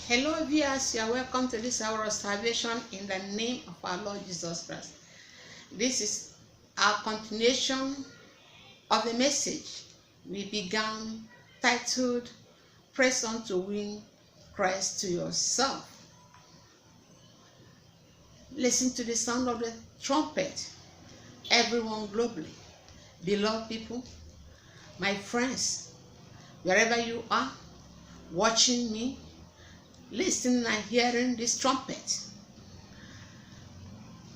Hello viewers, you are welcome to this hour of salvation in the name of our Lord Jesus Christ. This is our continuation of the message we began titled, Press on to win Christ to yourself. Listen to the sound of the trumpet, everyone globally. Beloved people, my friends, wherever you are, watching me, listening and hearing this trumpet,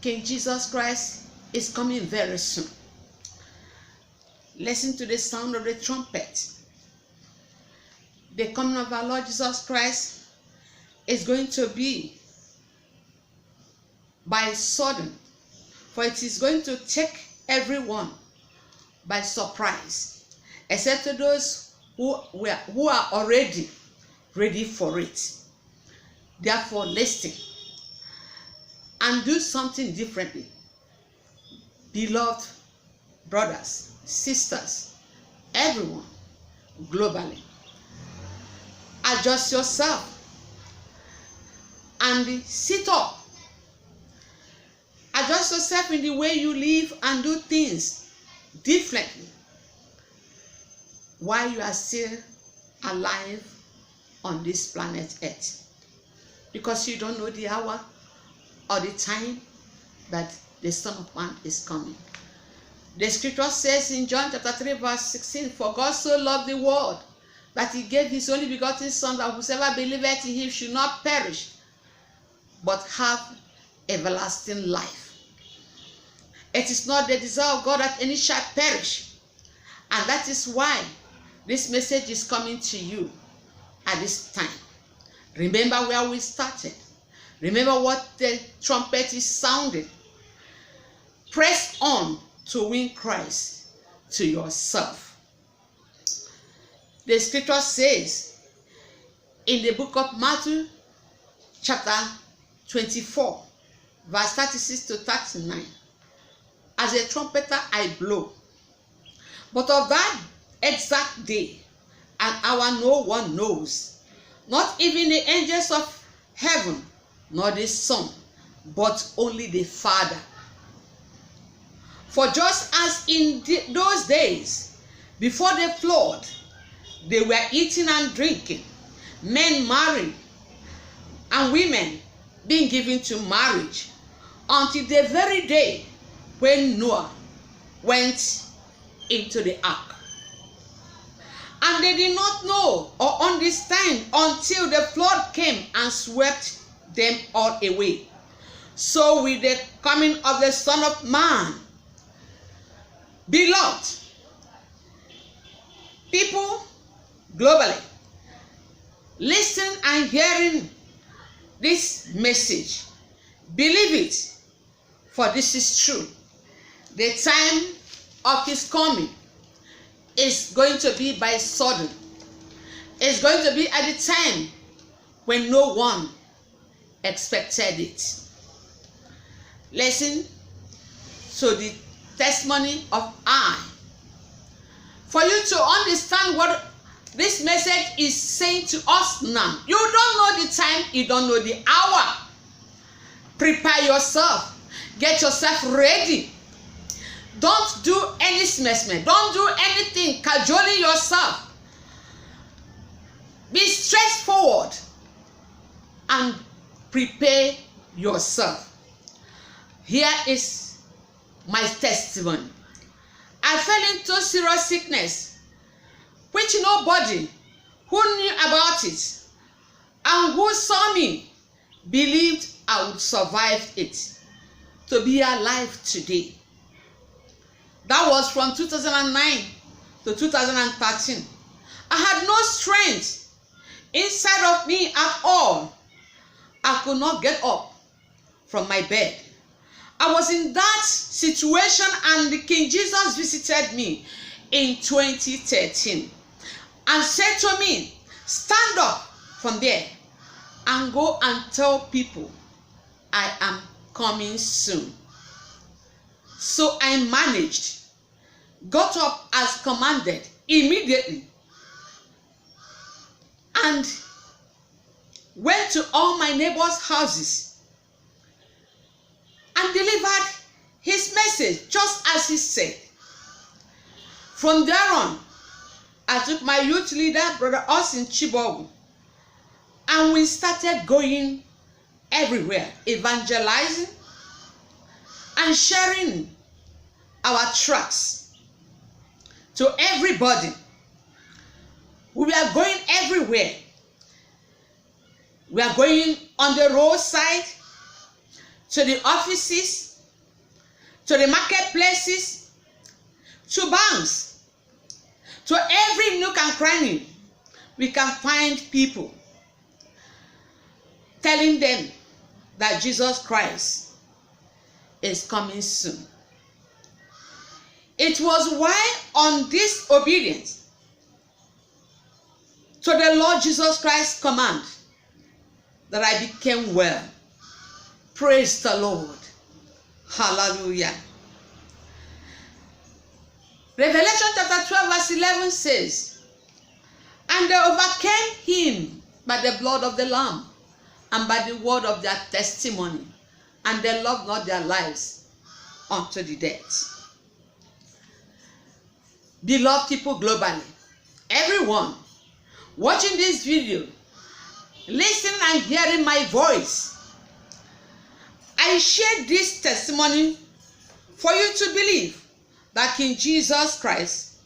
King Jesus Christ is coming very soon. Listen to the sound of the trumpet. The coming of our Lord Jesus Christ is going to be by sudden, for it is going to take everyone by surprise, except to those who are already ready for it. Therefore, listen and do something differently. Beloved brothers, sisters, everyone globally, adjust yourself and sit up. Adjust yourself in the way you live and do things differently while you are still alive on this planet Earth. Because you don't know the hour or the time that the Son of Man is coming. The scripture says in John chapter 3 verse 16, "For God so loved the world that he gave his only begotten Son, that whosoever believeth in him should not perish, but have everlasting life." It is not the desire of God that any shall perish. And that is why this message is coming to you at this time. Remember where we started. Remember what the trumpet is sounding. Press on to win Christ to yourself. The scripture says in the book of Matthew chapter 24 verse 36 to 39, "As a trumpeter I blow, but of that exact day and hour no one knows, not even the angels of heaven, nor the Son, but only the Father. For just as in those days before the flood, they were eating and drinking, men marrying, and women being given to marriage, until the very day when Noah went into the ark. And they did not know or understand until the flood came and swept them all away. So with the coming of the Son of Man, beloved people globally, listen and hearing this message, believe it, for this is true. The time of his coming is going to be by sudden. It's going to be at the time when no one expected it. Listen to the testimony of I. For you to understand what this message is saying to us now. You don't know the time, you don't know the hour. Prepare yourself. Get yourself ready. Don't do any smesme. Don't do anything cajoling yourself. Be straightforward and prepare yourself. Here is my testimony. I fell into serious sickness, which nobody who knew about it and who saw me believed I would survive it to be alive today. That was from 2009 to 2013. I had no strength inside of me at all. I could not get up from my bed. I was in that situation, and the King Jesus visited me in 2013 and said to me, "Stand up from there and go and tell people I am coming soon." So I managed, got up as commanded immediately, and went to all my neighbors' houses and delivered his message just as he said. From there on, I took my youth leader, Brother Austin Chibogu, and we started going everywhere, evangelizing and sharing our tracts to everybody. We are going everywhere. We are going on the roadside, to the offices, to the marketplaces, to banks, to every nook and cranny. We can find people telling them that Jesus Christ is coming soon. It was while on this obedience to the Lord Jesus Christ's command that I became well. Praise the Lord. Hallelujah. Revelation chapter 12 verse 11 says, and they overcame him by the blood of the Lamb and by the word of their testimony, and they loved not their lives unto the death. Beloved people globally, everyone watching this video, listening and hearing my voice, I share this testimony for you to believe that King Jesus Christ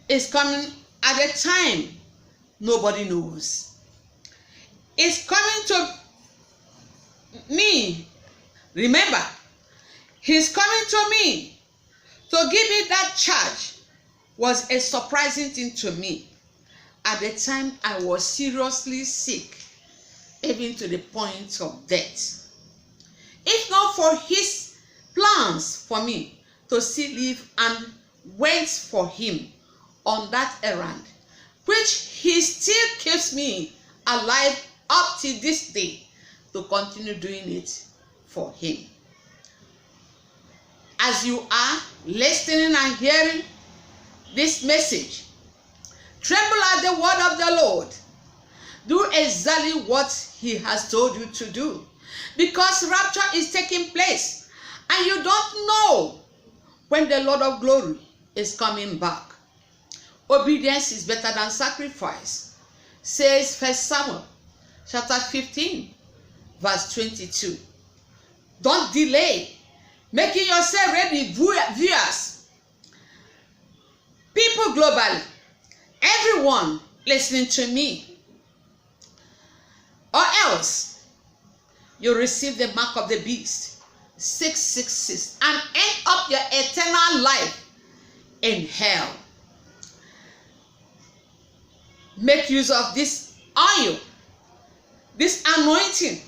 is coming at a time nobody knows. It's coming to me. Remember, he's coming to me to give me that charge. Was a surprising thing to me. At the time, I was seriously sick, even to the point of death. If not for his plans for me to still live and wait for him on that errand, which he still keeps me alive up to this day to continue doing it for him. As you are listening and hearing this message, tremble at the word of the Lord. Do exactly what he has told you to do, because rapture is taking place and you don't know when the Lord of glory is coming back. Obedience is better than sacrifice, says 1 Samuel chapter 15 verse 22. Don't delay making yourself ready, viewers. People globally, everyone listening to me, or else you receive the mark of the beast 666 and end up your eternal life in hell. Make use of this oil, this anointing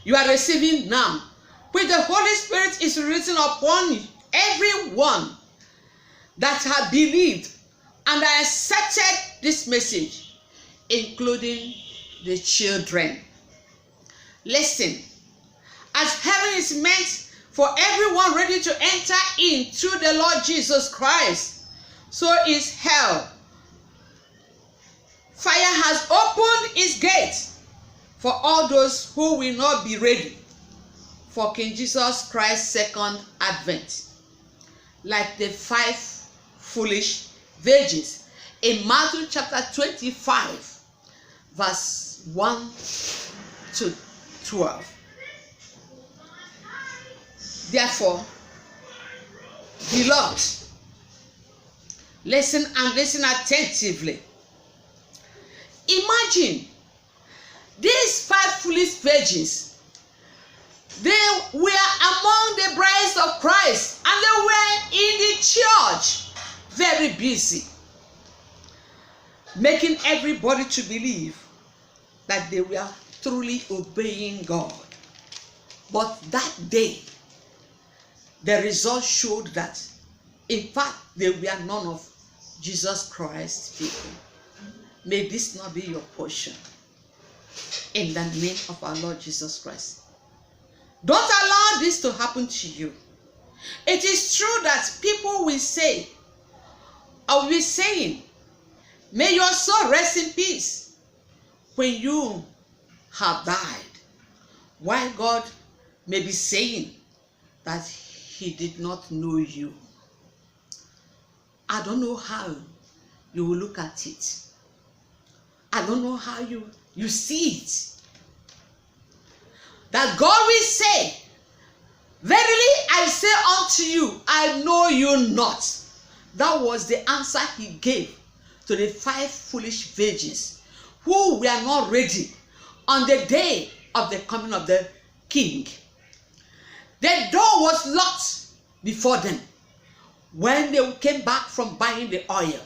you are receiving now, which the Holy Spirit is written upon everyone that have believed and accepted this message, including the children. Listen, as heaven is meant for everyone ready to enter into the Lord Jesus Christ, so is hell. Fire has opened its gates for all those who will not be ready for King Jesus Christ's second advent, like the 5 foolish virgins in Matthew chapter 25 verse 1 to 12. Therefore, beloved, listen and listen attentively. Imagine these 5 foolish virgins. They were among the brides of Christ, and they were in the church, very busy, making everybody to believe that they were truly obeying God. But that day, the results showed that, in fact, they were none of Jesus Christ's people. May this not be your portion. In the name of our Lord Jesus Christ. Don't allow this to happen to you. It is true that people will say, I will be saying, may your soul rest in peace, when you have died, why God may be saying that he did not know you. I don't know how you will look at it. I don't know how you see it. That God will say, verily I say unto you, I know you not. That was the answer he gave to the 5 foolish virgins who were not ready on the day of the coming of the king. The door was locked before them when they came back from buying the oil.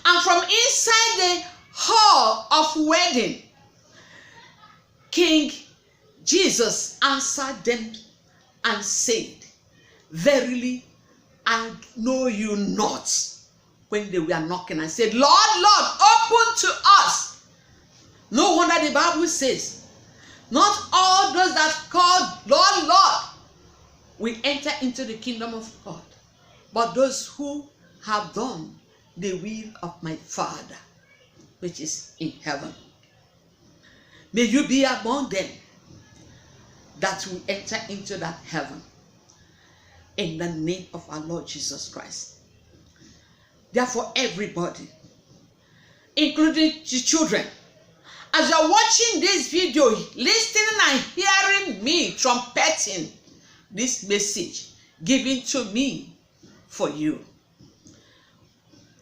And from inside the hall of wedding, King Jesus answered them and said, verily I know you not. When they were knocking and said, Lord, Lord, open to us. No wonder the Bible says, not all those that call Lord, Lord will enter into the kingdom of God, but those who have done the will of my Father, which is in heaven. May you be among them that will enter into that heaven, in the name of our Lord Jesus Christ. Therefore, everybody, including the children, as you are watching this video, listening and hearing me trumpeting this message given to me for you,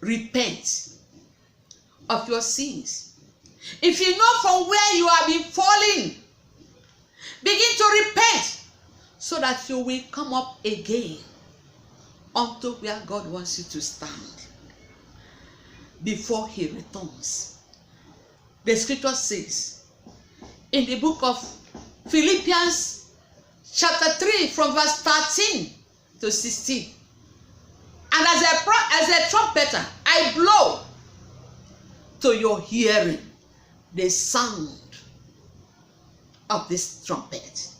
repent of your sins. If you know from where you have been falling, begin to repent so that you will come up again unto where God wants you to stand before he returns. The scripture says in the book of Philippians chapter 3 from verse 13 to 16, and as a trumpeter I blow to your hearing the sound of this trumpet.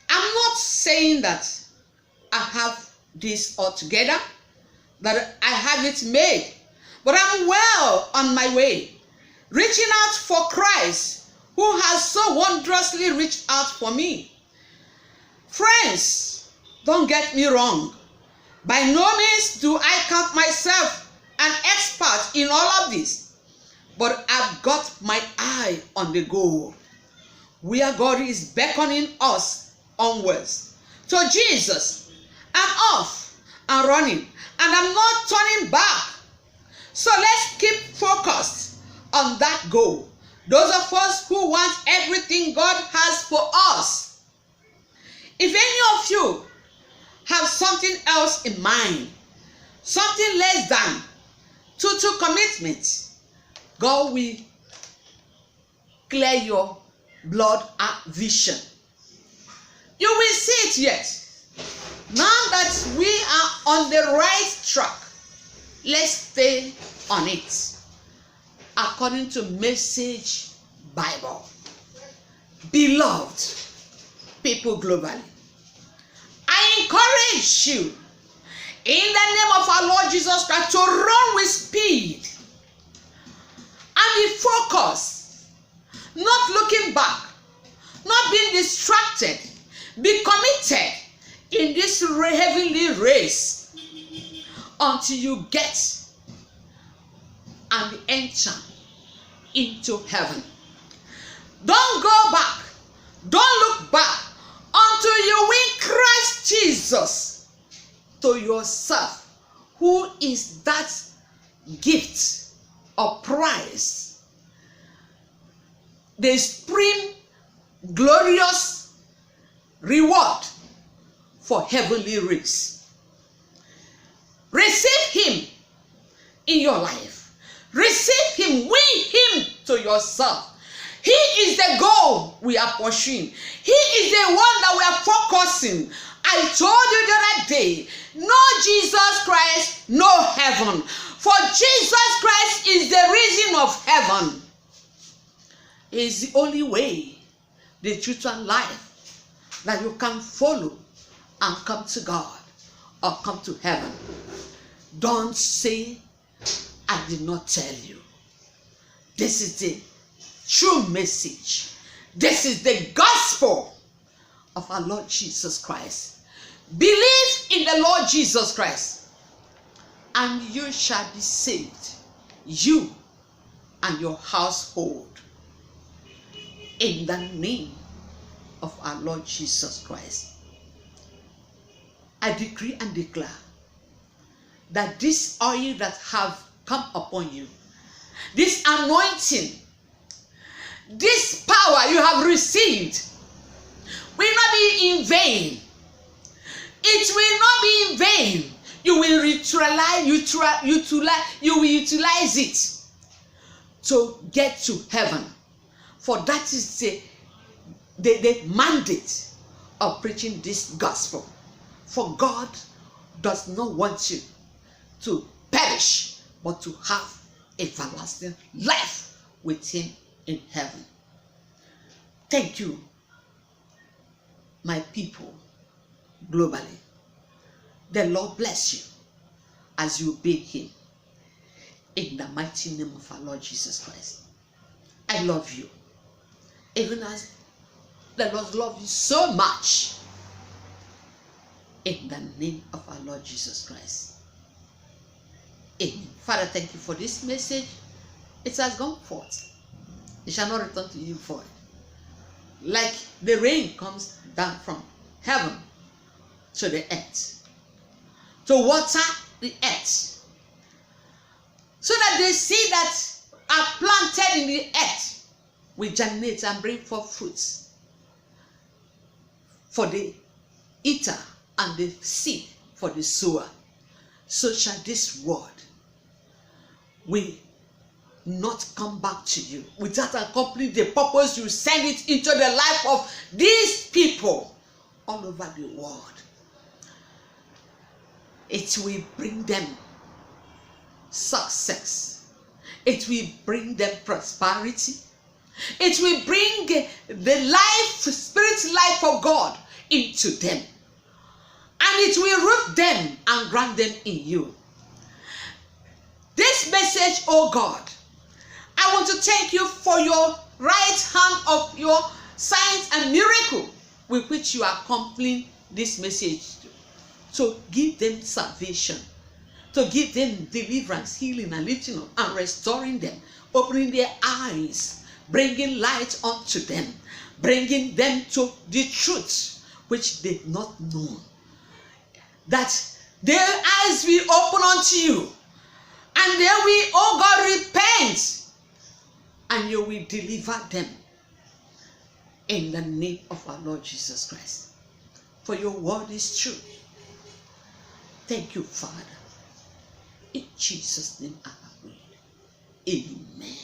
I'm not saying that I have this all together, that I have it made, but I'm well on my way, reaching out for Christ, who has so wondrously reached out for me. Friends, don't get me wrong. By no means do I count myself an expert in all of this, but I've got my eye on the goal, where God is beckoning us onwards to Jesus, and off and running, and I'm not turning back. So let's keep focused on that goal. Those of us who want everything God has for us. If any of you have something else in mind, something less than total commitment, God will clear your blood vision. You will see it yet. Now that we are on the right track, let's stay on it according to Message Bible. Beloved people globally, I encourage you in the name of our Lord Jesus Christ to run with speed and be focused, not looking back, not being distracted. Be committed in this heavenly race until you get and enter into heaven. Don't go back. Don't look back until you win Christ Jesus to yourself, who is that gift or prize, the supreme glorious reward for heavenly race. Receive him in your life. Receive him, win him to yourself. He is the goal we are pursuing. He is the one that we are focusing. I told you the other day, no Jesus Christ, no heaven. For Jesus Christ is the reason of heaven. He is the only way, the truth and life, that you can follow and come to God or come to heaven. Don't say, I did not tell you. This is the true message. This is the gospel of our Lord Jesus Christ. Believe in the Lord Jesus Christ, and you shall be saved, you and your household, in the name of our Lord Jesus Christ. I decree and declare that this oil that have come upon you, this anointing, this power you have received, will not be in vain. It will not be in vain. You will utilize it to get to heaven. For that is the mandate of preaching this gospel. For God does not want you to perish, but to have everlasting life with him in heaven. Thank you, my people globally. The Lord bless you as you obey him. In the mighty name of our Lord Jesus Christ. I love you. Even as the Lord loves you so much. In the name of our Lord Jesus Christ. Amen. Father, thank you for this message. It has gone forth. It shall not return to you void. Like the rain comes down from heaven to the earth, to water the earth, so that the seed that are planted in the earth will germinate and bring forth fruits for the eater and the seed for the sower. So shall this word will not come back to you without accomplishing the purpose you send it into the life of these people all over the world. It will bring them success. It will bring them prosperity. It will bring the life, spirit life of God into them. And it will root them and grant them in you. This message, oh God, I want to thank you for your right hand of your signs and miracle with which you are accompanying this message to give them salvation, to give them deliverance, healing, and lifting up, and restoring them, opening their eyes, bringing light unto them, bringing them to the truth which they did not know. That their eyes will open unto you, and they will, oh God, repent, and you will deliver them in the name of our Lord Jesus Christ. For your word is true. Thank you, Father. In Jesus' name I have prayed. Amen.